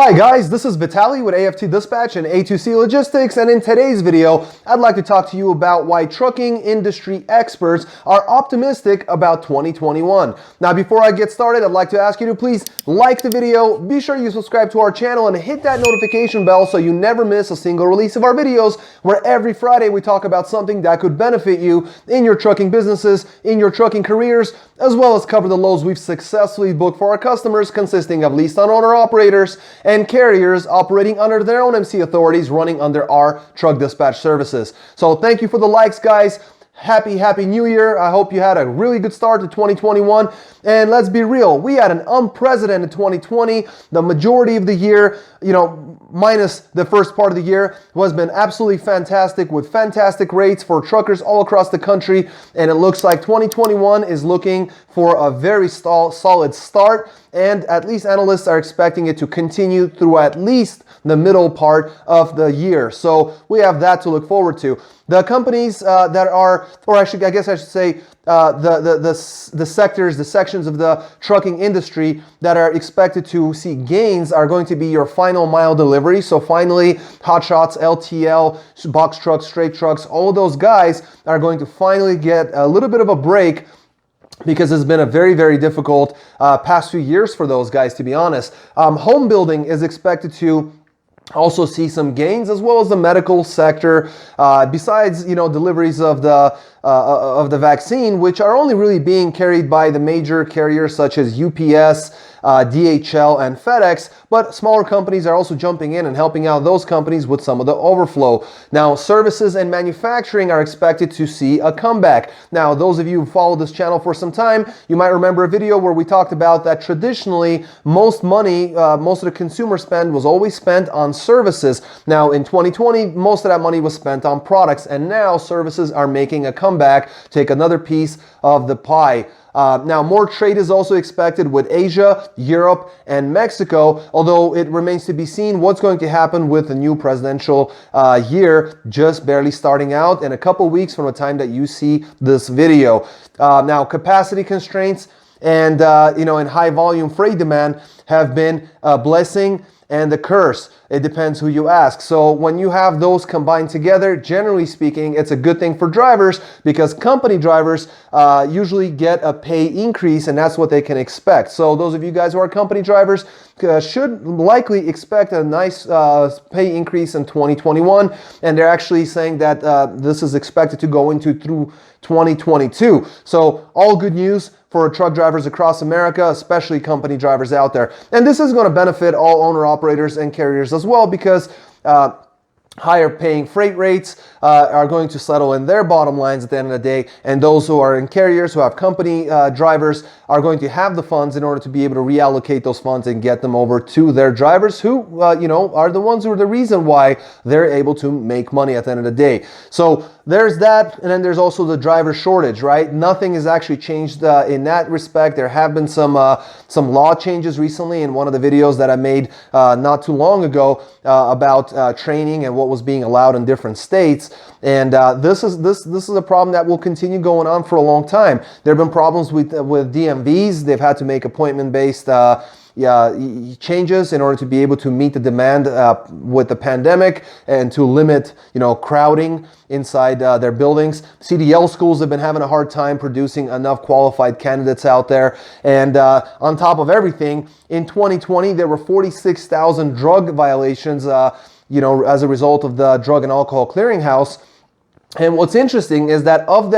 Hi guys, this is Vitaly with AFT Dispatch and A2C Logistics, and in today's video, I'd like to talk to you about why trucking industry experts are optimistic about 2021. Now, before I get started, I'd like to ask you to please like the video, be sure you subscribe to our channel and hit that notification bell so you never miss a single release of our videos, where every Friday we talk about something that could benefit you in your trucking businesses, in your trucking careers, as well as cover the loads we've successfully booked for our customers, consisting of leased on owner operators and carriers operating under their own MC authorities, running under our truck dispatch services. So thank you for the likes, guys. Happy New Year. I hope you had a really good start to 2021. And let's be real, we had an unprecedented 2020. The majority of the year, minus the first part of the year, has been absolutely fantastic, with fantastic rates for truckers all across the country. And it looks like 2021 is looking for a very solid start. And at least analysts are expecting it to continue through at least the middle part of the year. So we have that to look forward to. The companies that are, or I guess I should say, the sectors, the sections of the trucking industry that are expected to see gains are going to be your final mile delivery. So finally, hotshots, LTL, box trucks, straight trucks, all of those guys are going to finally get a little bit of a break, because it's been a very difficult past few years for those guys, to be honest. Home building is expected to also see some gains, as well as the medical sector, besides deliveries of the vaccine, which are only really being carried by the major carriers such as UPS, DHL, and FedEx, but smaller companies are also jumping in and helping out those companies with some of the overflow. Now, services and manufacturing are expected to see a comeback. Now, those of you who followed this channel for some time, you might remember a video where we talked about that traditionally most of the consumer spend was always spent on services. Now, in 2020, most of that money was spent on products, and now services are making a comeback, take another piece of the pie. Now, more trade is also expected with Asia, Europe, and Mexico, although it remains to be seen what's going to happen with the new presidential year just barely starting out in a couple weeks from the time that you see this video. Now, capacity constraints and in high volume freight demand have been a blessing and a curse. It depends who you ask. So when you have those combined together, generally speaking, it's a good thing for drivers, because company drivers usually get a pay increase, and that's what they can expect. So those of you guys who are company drivers should likely expect a nice pay increase in 2021. And they're actually saying that this is expected to go through 2022. So all good news for truck drivers across America, especially company drivers out there. And this is going to benefit all owner operators and carriers as well, because higher paying freight rates are going to settle in their bottom lines at the end of the day, and those who are in carriers who have company drivers are going to have the funds in order to be able to reallocate those funds and get them over to their drivers, who are the ones who are the reason why they're able to make money at the end of the day. So there's that, and then there's also the driver shortage, right? Nothing has actually changed in that respect. There have been some law changes recently in one of the videos that I made not too long ago about training and what was being allowed in different states. And this is a problem that will continue going on for a long time. There have been problems with DMVs. They've had to make appointment-based changes in order to be able to meet the demand with the pandemic, and to limit crowding inside their buildings. CDL schools have been having a hard time producing enough qualified candidates out there. And on top of everything, in 2020 there were 46,000 drug violations as a result of the Drug and Alcohol Clearinghouse. And what's interesting is that of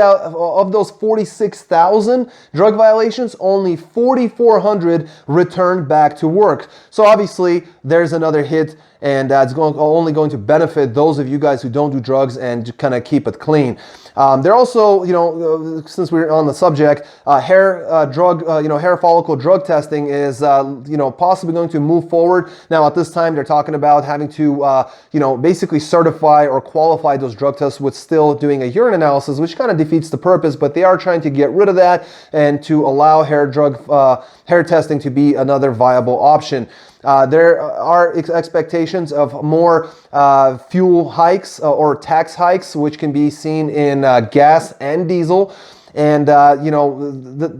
those 46,000 drug violations, only 4,400 returned back to work. So obviously there's another hit, and it's only going to benefit those of you guys who don't do drugs and kind of keep it clean. They're also, since we're on the subject, hair follicle drug testing is, possibly going to move forward. Now, at this time, they're talking about having to, basically certify or qualify those drug tests with still doing a urine analysis, which kind of defeats the purpose. But they are trying to get rid of that and to allow hair testing to be another viable option. There are expectations of more fuel hikes or tax hikes, which can be seen in gas and diesel. And,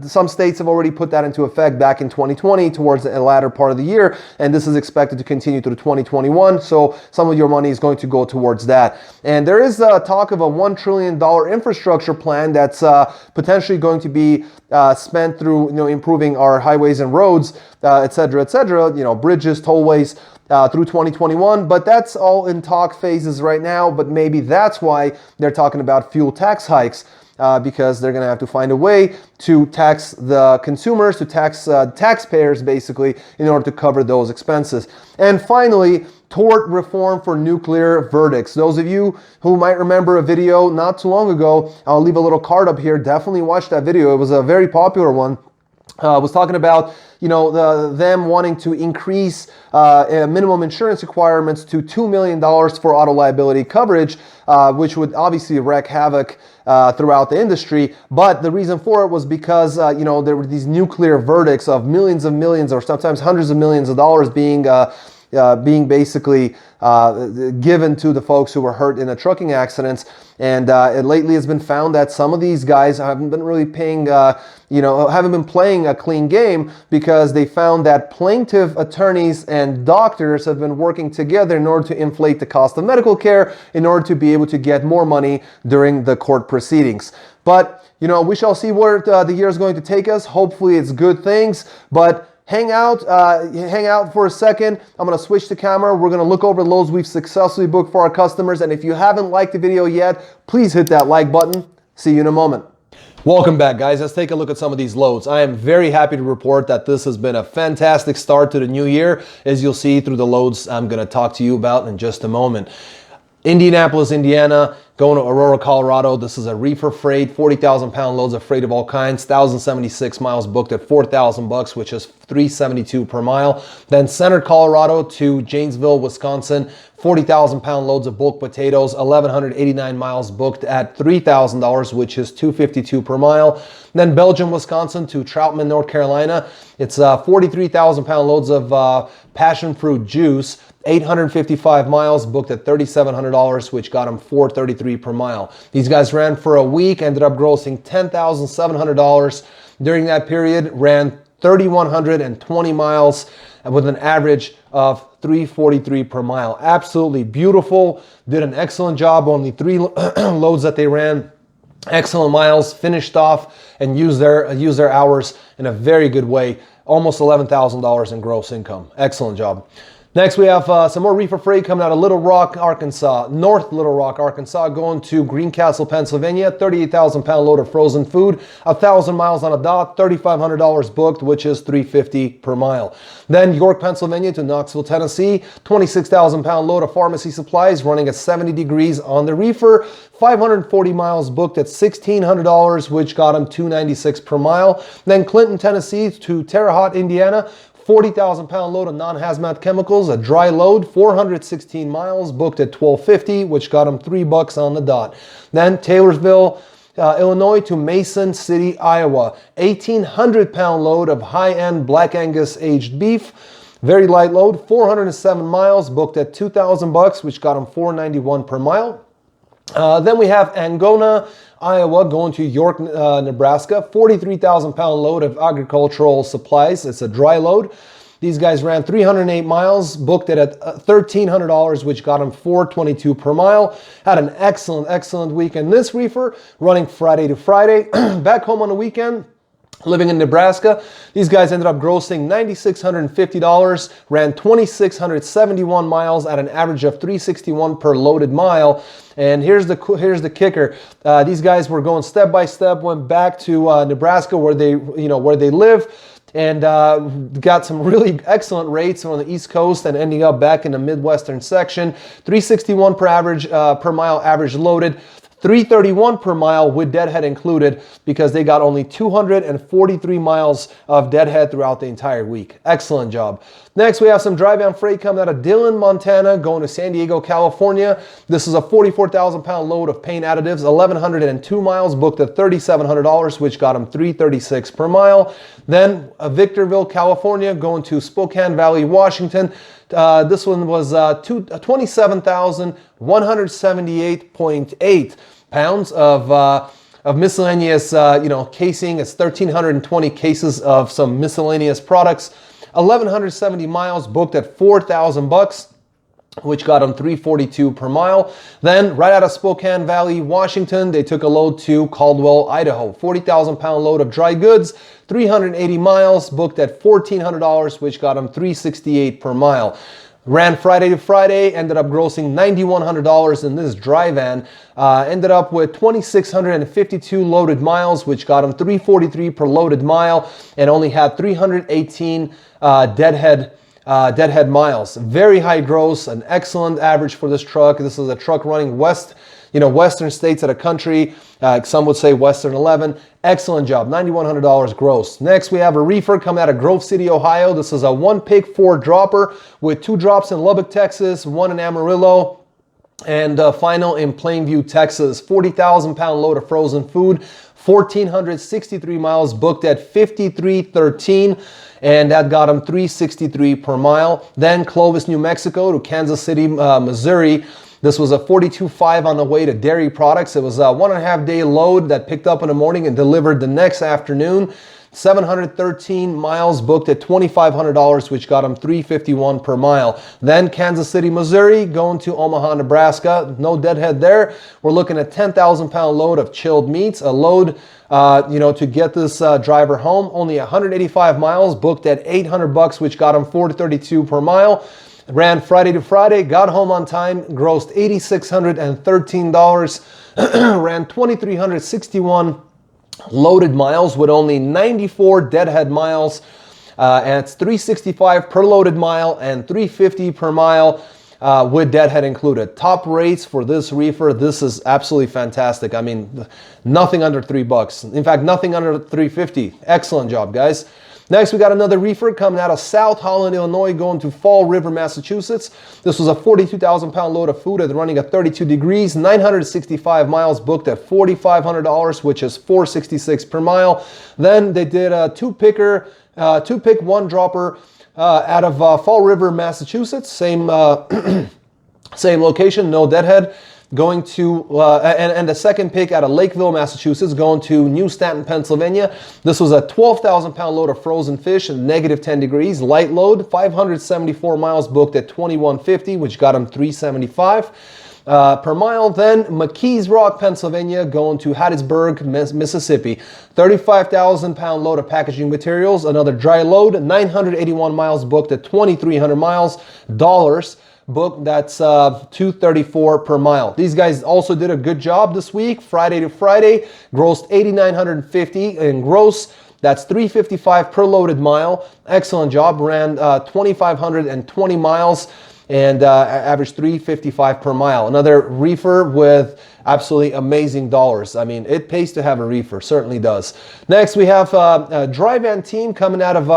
some states have already put that into effect back in 2020 towards the latter part of the year. And this is expected to continue through 2021. So some of your money is going to go towards that. And there is talk of a $1 trillion infrastructure plan that's potentially going to be spent through improving our highways and roads, et cetera, bridges, tollways, through 2021, but that's all in talk phases right now. But maybe that's why they're talking about fuel tax hikes, because they're going to have to find a way to tax the consumers, to tax taxpayers basically, in order to cover those expenses. And finally, tort reform for nuclear verdicts. Those of you who might remember a video not too long ago, I'll leave a little card up here. Definitely watch that video. It was a very popular one. Was talking about them wanting to increase minimum insurance requirements to $2 million for auto liability coverage, which would obviously wreak havoc throughout the industry. But the reason for it was because there were these nuclear verdicts of millions or sometimes hundreds of millions of dollars being basically given to the folks who were hurt in the trucking accidents. And it lately has been found that some of these guys haven't been really paying, haven't been playing a clean game, because they found that plaintiff attorneys and doctors have been working together in order to inflate the cost of medical care in order to be able to get more money during the court proceedings. But, we shall see where the year is going to take us. Hopefully it's good things, but hang out for a second. I'm going to switch the camera. We're going to look over loads we've successfully booked for our customers. And if you haven't liked the video yet, please hit that like button. See you in a moment. Welcome back, guys. Let's take a look at some of these loads. I am very happy to report that this has been a fantastic start to the new year, as you'll see through the loads I'm going to talk to you about in just a moment. Indianapolis, Indiana, going to Aurora, Colorado. This is a reefer freight, 40,000 pound loads of freight of all kinds, 1,076 miles booked at $4,000, which is $372 per mile. Then Center, Colorado to Janesville, Wisconsin, 40,000 pound loads of bulk potatoes, 1,189 miles booked at $3,000, which is $252 per mile. Then Belgium, Wisconsin to Troutman, North Carolina. It's 43,000 pound loads of passion fruit juice, 855 miles booked at $3,700, which got them $433 per mile. These guys ran for a week, ended up grossing $10,700 during that period, ran 3,120 miles with an average of $343 per mile. Absolutely beautiful. Did an excellent job. Only 3 loads that they ran. Excellent miles, finished off, and used their hours in a very good way. Almost $11,000 in gross income. Excellent job. Next, we have some more reefer freight coming out of Little Rock, Arkansas, North Little Rock, Arkansas, going to Greencastle, Pennsylvania, 38,000 pound load of frozen food, 1,000 miles on a dot, $3,500 booked, which is $350 per mile. Then York, Pennsylvania to Knoxville, Tennessee, 26,000 pound load of pharmacy supplies running at 70 degrees on the reefer, 540 miles booked at $1,600, which got him $296 per mile. Then Clinton, Tennessee to Terre Haute, Indiana, 40,000 pound load of non-hazmat chemicals, a dry load, 416 miles booked at $1,250, which got them $3 on the dot. Then Taylorsville, Illinois to Mason City, Iowa, 1,800 pound load of high-end Black Angus aged beef, very light load, 407 miles booked at $2,000, which got them $491 per mile. Then we have Angona, Iowa, going to York, Nebraska, 43,000 pound load of agricultural supplies. It's a dry load. These guys ran 308 miles, booked it at $1,300, which got them $422 per mile. Had an excellent week in this reefer, running Friday to Friday. Back home on the weekend, living in Nebraska, these guys ended up grossing $9,650, ran 2,671 miles at an average of $361 per loaded mile. And here's the kicker. These guys were going step by step, went back to Nebraska where they live, and got some really excellent rates on the East Coast and ending up back in the Midwestern section. 361 per mile average loaded. 331 per mile with deadhead included, because they got only 243 miles of deadhead throughout the entire week. Excellent job. Next, we have some dry van freight coming out of Dillon, Montana, going to San Diego, California. This is a 44,000 pound load of paint additives, 1,102 miles booked at $3,700, which got them $336 per mile. Then Victorville, California, going to Spokane Valley, Washington. This one was 27,178.8 pounds of of miscellaneous, casing. It's 1,320 cases of some miscellaneous products. 1,170 miles booked at $4,000, which got them $342 per mile. Then right out of Spokane Valley, Washington, they took a load to Caldwell, Idaho. 40,000-pound load of dry goods, 380 miles, booked at $1,400, which got them $368 per mile. Ran Friday to Friday, ended up grossing $9,100 in this dry van. Ended up with 2,652 loaded miles, which got them $343 per loaded mile, and only had 318 deadhead miles. Very high gross, an excellent average for this truck. This is a truck running western states of the country. Some would say Western 11. Excellent job, $9,100 gross. Next, we have a reefer coming out of Grove City, Ohio. This is a 1-pick 4-dropper with 2 drops in Lubbock, Texas, 1 in Amarillo, and final in Plainview, Texas. 40,000-pound load of frozen food, 1,463 miles booked at $53.13, and that got them $363 per mile. Then Clovis, New Mexico to Kansas City, Missouri. This was a 42.5 on the way to dairy products. It was a 1.5-day load that picked up in the morning and delivered the next afternoon. 713 miles booked at $2,500, which got them $351 per mile. Then Kansas City, Missouri, going to Omaha, Nebraska. No deadhead there. We're looking at 10,000-pound load of chilled meats. A load, to get this driver home. Only 185 miles booked at $800, which got him $432 per mile. Ran Friday to Friday, got home on time, grossed $8,613, ran 2,361 loaded miles with only 94 deadhead miles, and it's $365 per loaded mile and $350 per mile with deadhead included. Top rates for this reefer. This is absolutely fantastic. I mean, nothing under $3. In fact, nothing under $350. Excellent job, guys. Next, we got another reefer coming out of South Holland, Illinois, going to Fall River, Massachusetts. This was a 42,000-pound load of food at running at 32 degrees, 965 miles booked at $4,500, which is $466 per mile. Then they did a 2-pick 1-dropper out of Fall River, Massachusetts. Same same location, no deadhead. Going to, and the second pick out of Lakeville, Massachusetts, going to New Stanton, Pennsylvania. This was a 12,000-pound load of frozen fish at negative 10 degrees, light load, 574 miles booked at $2,150, which got them $375 per mile. Then McKees Rock, Pennsylvania, going to Hattiesburg, Mississippi. 35,000-pound load of packaging materials, another dry load, 981 miles booked at 2,300 miles, dollars. Book, that's $234 per mile. These guys also did a good job this week. Friday to Friday, grossed $8,950 in gross. That's $355 per loaded mile. Excellent job. Ran 2,520 miles and averaged $355 per mile. Another reefer with absolutely amazing dollars. I mean, it pays to have a reefer. Certainly does. Next, we have a dry van team coming out of,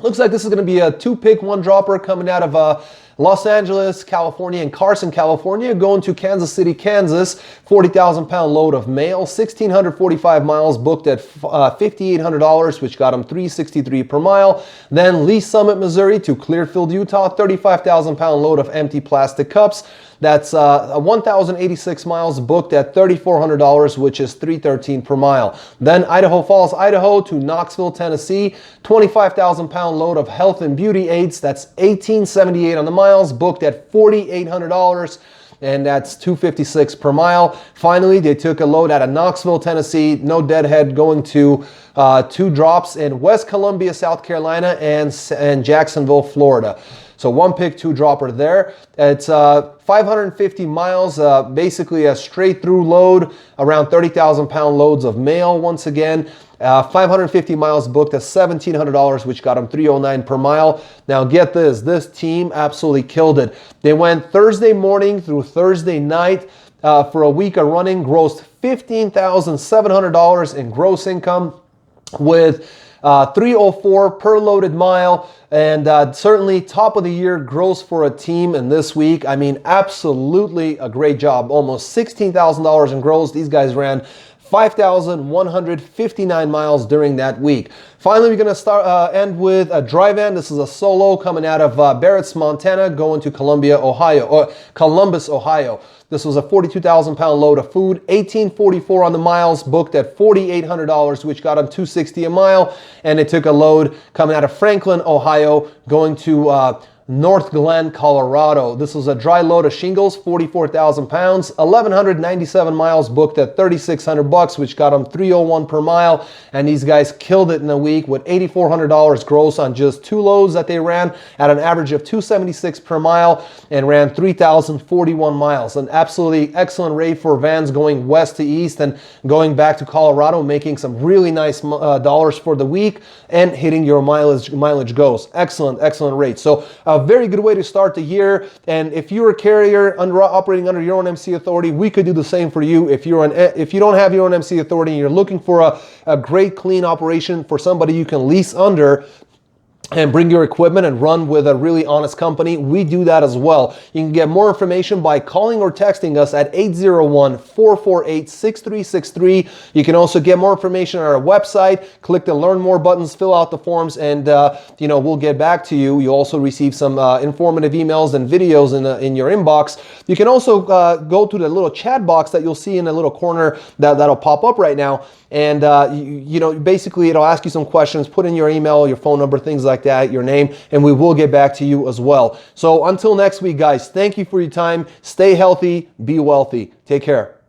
looks like this is going to be a 2-pick 1-dropper coming out of Los Angeles, California, and Carson, California, going to Kansas City, Kansas. 40,000-pound load of mail, 1,645 miles booked at $5,800, which got them $363 per mile. Then Lee Summit, Missouri to Clearfield, Utah. 35,000-pound load of empty plastic cups. That's 1,086 miles booked at $3,400, which is $313 per mile. Then Idaho Falls, Idaho to Knoxville, Tennessee. 25,000-pound load of health and beauty aids. That's $1,878 on the miles, booked at $4,800. And that's $256 per mile. Finally, they took a load out of Knoxville, Tennessee. No deadhead, going to 2 drops in West Columbia, South Carolina, and Jacksonville, Florida. So 1-pick 2-dropper there. It's 550 miles, basically a straight through load, around 30,000-pound loads of mail once again. 550 miles booked at $1,700, which got them $309 per mile. Now get this team absolutely killed it. They went Thursday morning through Thursday night for a week of running, grossed $15,700 in gross income with $304 per loaded mile, and certainly top of the year gross for a team in this week. I mean, absolutely a great job. Almost $16,000 in gross. These guys ran 5,159 miles during that week. Finally, we're going to end with a dry van. This is a solo coming out of Barrett's, Montana, going to Columbus, Ohio. This was a 42,000-pound load of food, $1,844 on the miles, booked at $4,800, which got them $260 a mile. And it took a load coming out of Franklin, Ohio, going to North Glen, Colorado. This was a dry load of shingles, 44,000 pounds, 1,197 miles, booked at $3,600, which got them $301 per mile. And these guys killed it in a week with $8,400 gross on just 2 loads that they ran at an average of $276 per mile and ran 3,041 miles. An absolutely excellent rate for vans going west to east and going back to Colorado, making some really nice dollars for the week and hitting your mileage goals. Excellent rate. So a very good way to start the year. And if you're a carrier operating under your own MC authority, we could do the same for you. If you don't have your own MC authority and you're looking for a great clean operation for somebody you can lease under and bring your equipment and run with a really honest company, we do that as well. You can get more information by calling or texting us at 801-448-6363. You can also get more information on our website. Click the Learn More buttons, fill out the forms, and we'll get back to you. You also receive some informative emails and videos in your inbox. You can also go to the little chat box that you'll see in the little corner that'll pop up right now. And basically it'll ask you some questions, put in your email, your phone number, things like that, your name, and we will get back to you as well. So until next week, guys, thank you for your time. Stay healthy, be wealthy. Take care.